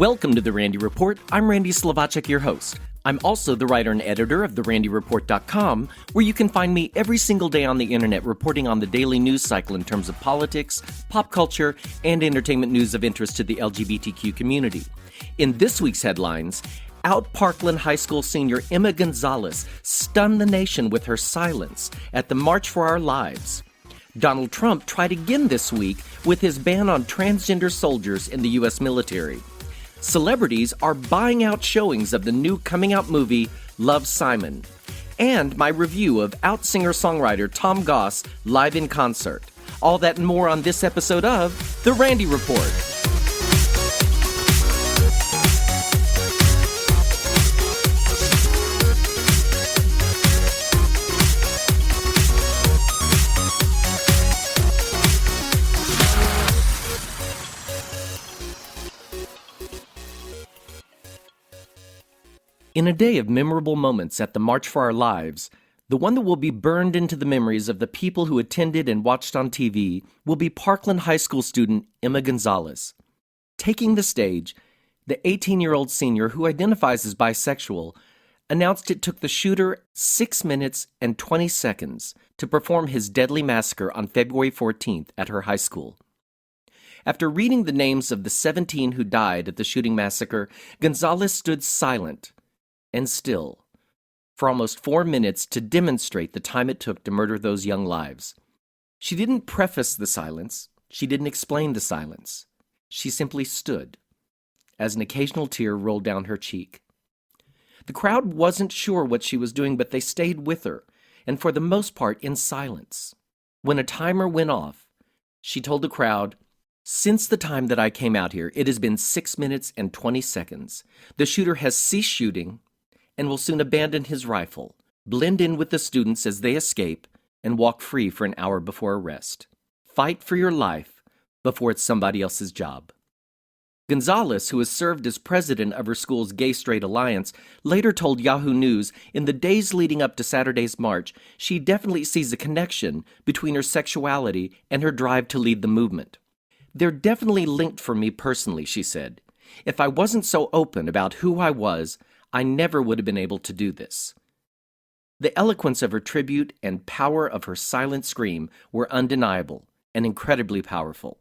Welcome to The Randy Report. I'm Randy Slovacek, your host. I'm also the writer and editor of therandyreport.com, where you can find me every single day on the internet reporting on the daily news cycle in terms of politics, pop culture, and entertainment news of interest to the LGBTQ community. In this week's headlines, out Parkland High School senior Emma Gonzalez stunned the nation with her silence at the March for Our Lives. Donald Trump tried again this week with his ban on transgender soldiers in the U.S. military. Celebrities are buying out showings of the new coming-out movie, Love, Simon. And my review of out singer-songwriter Tom Goss live in concert. All that and more on this episode of The Randy Report. In a day of memorable moments at the March for Our Lives, the one that will be burned into the memories of the people who attended and watched on TV will be Parkland High School student Emma Gonzalez. Taking the stage, the 18-year-old senior who identifies as bisexual announced it took the shooter 6 minutes and 20 seconds to perform his deadly massacre on February 14th at her high school. After reading the names of the 17 who died at the shooting massacre, Gonzalez stood silent and still, for almost 4 minutes to demonstrate the time it took to murder those young lives. She didn't preface the silence. She didn't explain the silence. She simply stood, as an occasional tear rolled down her cheek. The crowd wasn't sure what she was doing, but they stayed with her, and for the most part in silence. When a timer went off, she told the crowd, "Since the time that I came out here, it has been 6 minutes and 20 seconds. The shooter has ceased shooting and will soon abandon his rifle, blend in with the students as they escape, and walk free for an hour before arrest. Fight for your life before it's somebody else's job." Gonzalez, who has served as president of her school's Gay-Straight Alliance, later told Yahoo News in the days leading up to Saturday's march, she definitely sees a connection between her sexuality and her drive to lead the movement. "They're definitely linked for me personally," she said. "If I wasn't so open about who I was, I never would have been able to do this." The eloquence of her tribute and power of her silent scream were undeniable and incredibly powerful.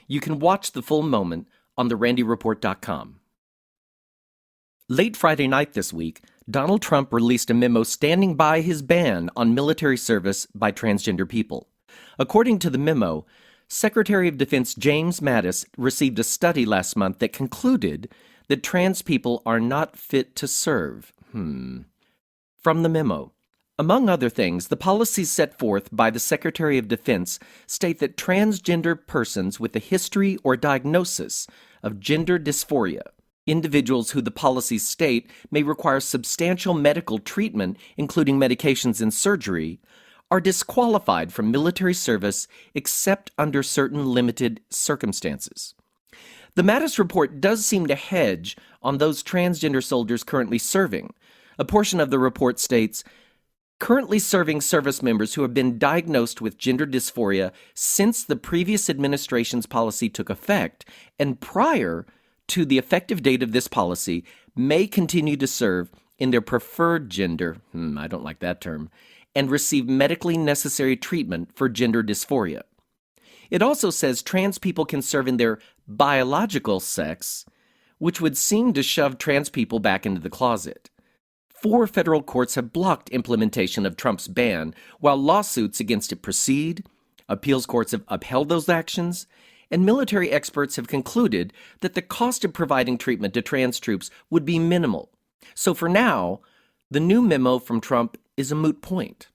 You can watch the full moment on therandyreport.com. Late Friday night this week, Donald Trump released a memo standing by his ban on military service by transgender people. According to the memo, Secretary of Defense James Mattis received a study last month that concluded that trans people are not fit to serve. From the memo, among other things, the policies set forth by the Secretary of Defense state that transgender persons with a history or diagnosis of gender dysphoria, individuals who the policies state may require substantial medical treatment, including medications and surgery, are disqualified from military service except under certain limited circumstances. The Mattis report does seem to hedge on those transgender soldiers currently serving. A portion of the report states, "Currently serving service members who have been diagnosed with gender dysphoria since the previous administration's policy took effect and prior to the effective date of this policy may continue to serve in their preferred gender," I don't like that term, "and receive medically necessary treatment for gender dysphoria." It also says trans people can serve in their biological sex, which would seem to shove trans people back into the closet. 4 federal courts have blocked implementation of Trump's ban, while lawsuits against it proceed, appeals courts have upheld those actions, and military experts have concluded that the cost of providing treatment to trans troops would be minimal. So for now, the new memo from Trump is a moot point.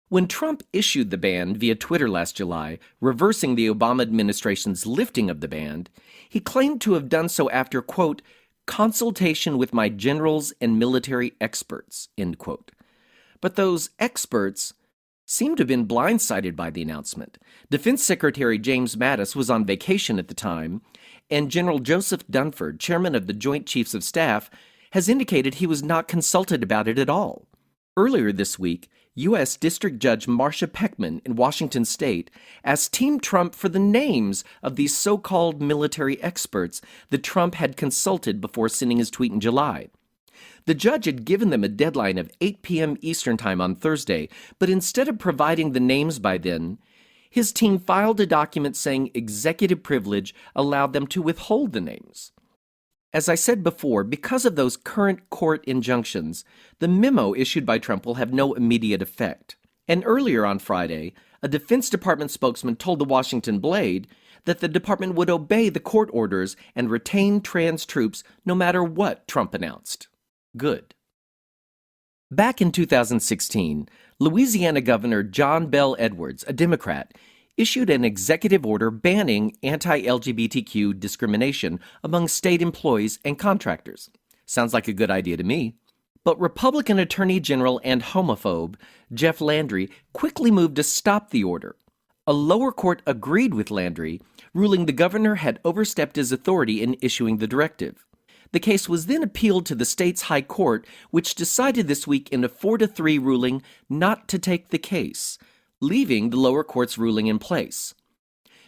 When Trump issued the ban via Twitter last July, reversing the Obama administration's lifting of the ban, he claimed to have done so after, quote, "consultation with my generals and military experts," end quote. But those experts seem to have been blindsided by the announcement. Defense Secretary James Mattis was on vacation at the time, and General Joseph Dunford, chairman of the Joint Chiefs of Staff, has indicated he was not consulted about it at all. Earlier this week, U.S. District Judge Marcia Peckman in Washington state asked Team Trump for the names of these so-called military experts that Trump had consulted before sending his tweet in July. The judge had given them a deadline of 8 p.m. Eastern Time on Thursday, but instead of providing the names by then, his team filed a document saying executive privilege allowed them to withhold the names. As I said before, because of those current court injunctions, the memo issued by Trump will have no immediate effect. And earlier on Friday, a Defense Department spokesman told the Washington Blade that the department would obey the court orders and retain trans troops no matter what Trump announced. Good. Back in 2016, Louisiana Governor John Bel Edwards, a Democrat, issued an executive order banning anti-LGBTQ discrimination among state employees and contractors. Sounds like a good idea to me. But Republican Attorney General and homophobe Jeff Landry quickly moved to stop the order. A lower court agreed with Landry, ruling the governor had overstepped his authority in issuing the directive. The case was then appealed to the state's high court, which decided this week in a 4-3 ruling not to take the case, leaving the lower court's ruling in place.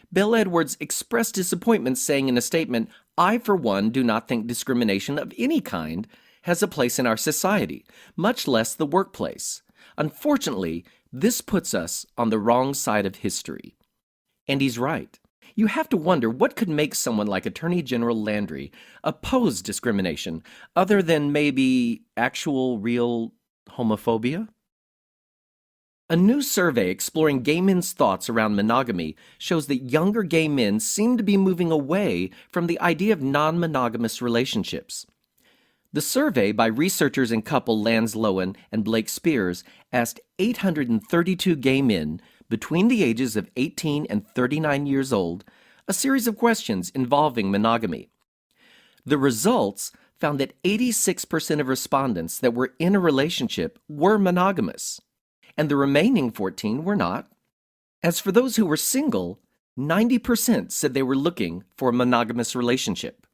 Bel Edwards expressed disappointment, saying in a statement, "I, for one, do not think discrimination of any kind has a place in our society, much less the workplace. Unfortunately, this puts us on the wrong side of history." And he's right. You have to wonder what could make someone like Attorney General Landry oppose discrimination, other than maybe actual, real homophobia? A new survey exploring gay men's thoughts around monogamy shows that younger gay men seem to be moving away from the idea of non-monogamous relationships. The survey by researchers and couple Lance Lowen and Blake Spears asked 832 gay men between the ages of 18 and 39 years old a series of questions involving monogamy. The results found that 86% of respondents that were in a relationship were monogamous, and the remaining 14 were not. As for those who were single, 90% said they were looking for a monogamous relationship.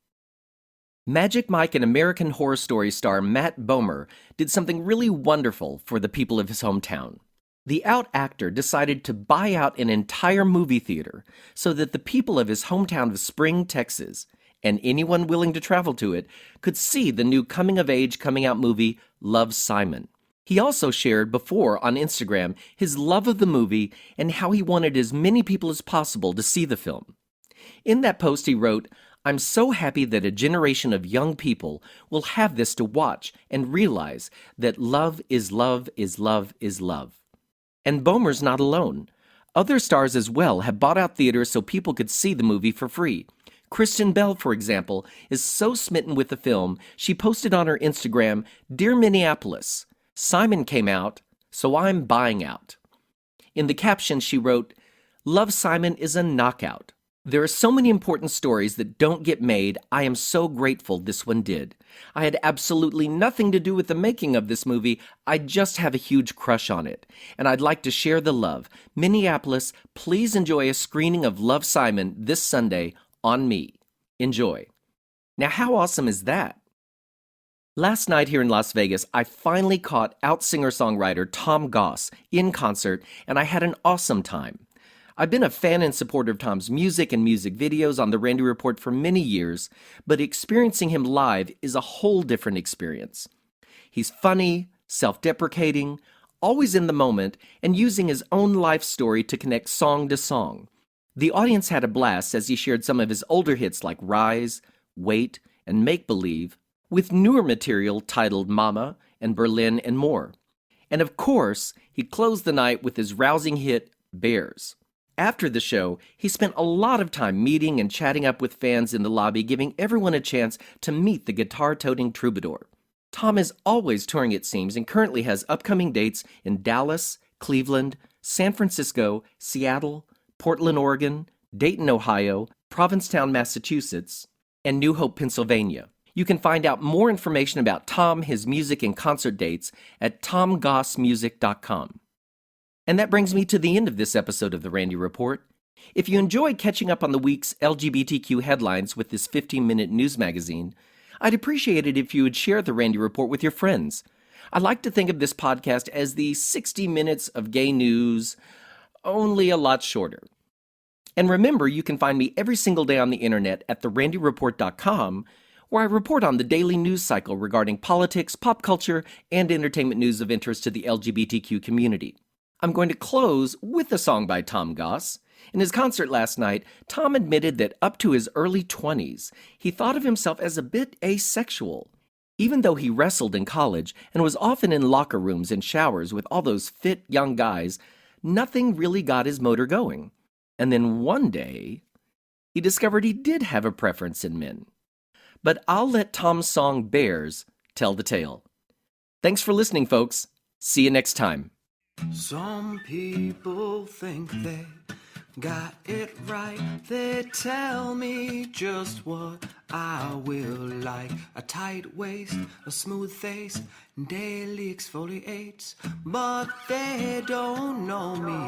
Magic Mike and American Horror Story star Matt Bomer did something really wonderful for the people of his hometown. The out actor decided to buy out an entire movie theater so that the people of his hometown of Spring, Texas, and anyone willing to travel to it, could see the new coming-of-age coming-out movie Love, Simon. He also shared before on Instagram his love of the movie and how he wanted as many people as possible to see the film. In that post he wrote, "I'm so happy that a generation of young people will have this to watch and realize that love is love is love is love." And Bomer's not alone. Other stars as well have bought out theaters so people could see the movie for free. Kristen Bell, for example, is so smitten with the film, she posted on her Instagram, "Dear Minneapolis, Simon came out, so I'm buying out." In the caption, she wrote, "Love, Simon is a knockout. There are so many important stories that don't get made. I am so grateful this one did. I had absolutely nothing to do with the making of this movie. I just have a huge crush on it. And I'd like to share the love. Minneapolis, please enjoy a screening of Love, Simon this Sunday on me. Enjoy." Now, how awesome is that? Last night here in Las Vegas, I finally caught out singer-songwriter Tom Goss in concert, and I had an awesome time. I've been a fan and supporter of Tom's music and music videos on The Randy Report for many years, but experiencing him live is a whole different experience. He's funny, self-deprecating, always in the moment, and using his own life story to connect song to song. The audience had a blast as he shared some of his older hits like Rise, Wait, and Make Believe, with newer material titled Mama and Berlin and more. And of course, he closed the night with his rousing hit, Bears. After the show, he spent a lot of time meeting and chatting up with fans in the lobby, giving everyone a chance to meet the guitar-toting troubadour. Tom is always touring, it seems, and currently has upcoming dates in Dallas, Cleveland, San Francisco, Seattle, Portland, Oregon, Dayton, Ohio, Provincetown, Massachusetts, and New Hope, Pennsylvania. You can find out more information about Tom, his music, and concert dates at tomgossmusic.com. And that brings me to the end of this episode of The Randy Report. If you enjoyed catching up on the week's LGBTQ headlines with this 15-minute news magazine, I'd appreciate it if you would share The Randy Report with your friends. I like to think of this podcast as the 60 minutes of gay news, only a lot shorter. And remember, you can find me every single day on the internet at therandyreport.com, where I report on the daily news cycle regarding politics, pop culture, and entertainment news of interest to the LGBTQ community. I'm going to close with a song by Tom Goss. In his concert last night, Tom admitted that up to his early 20s, he thought of himself as a bit asexual. Even though he wrestled in college and was often in locker rooms and showers with all those fit young guys, nothing really got his motor going. And then one day, he discovered he did have a preference in men. But I'll let Tom's song Bears tell the tale. Thanks for listening, folks. See you next time. Some people think they got it right. They tell me just what I will like. A tight waist, a smooth face, daily exfoliates. But they don't know me.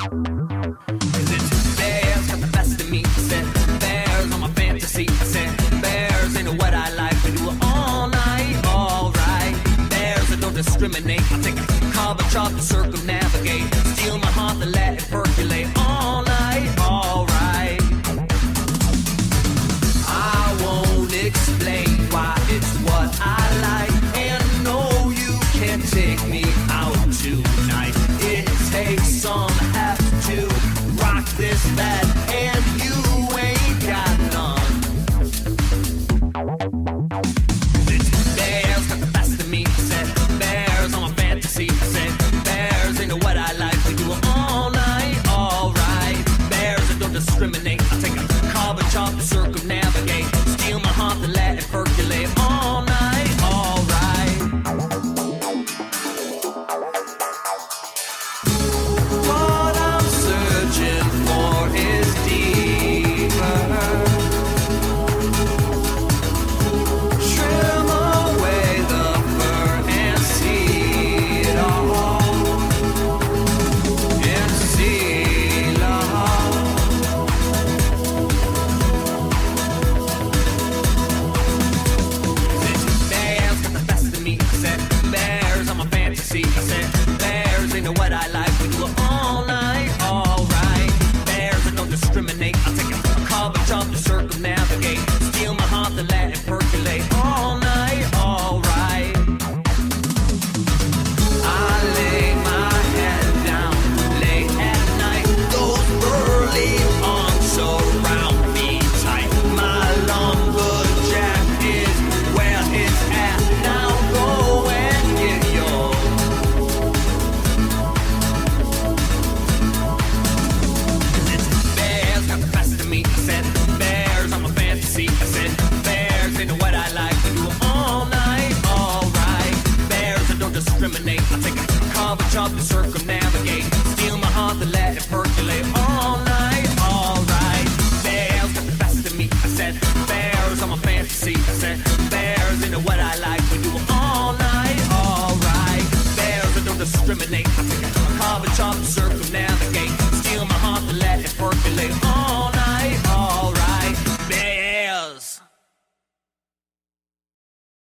Cause it's bears got the best of me. I said bears on my fantasy. I said bears ain't what I like. We do it all night, alright. Bears that don't discriminate. I take a carbon chop to circumnavigate. Steal my heart and let it percolate all night, alright. I won't explain why it's what I like. And no, you can't take me out tonight. It takes some have to rock this bad, and you ain't got none. Bears got the best of me. I said bears on my fantasy. I said bears ain't what I like. We do it all night, alright. Bears that don't discriminate. I take a carbon chop to circumnavigate. Steal my heart and let it percolate all night, alright. What I'm searching for is deeper. Trim away the fur and see it all. And see love. Bears got the best of me. I said bears on my fantasy. I said bears ain't what I like. We do it all night, alright. Bears that don't discriminate. I take a carbon chop to circumnavigate. Steal my heart and let it percolate all night, alright. I lay my head down late at night. Those early arms surround me tight. My lumberjack is where it's at. Now go and get yours. Bears got the best of me. I said bears on my fantasy. I said bears ain't what I like. We do it all night, alright. Bears that don't discriminate. I take a carbon chop to circumnavigate.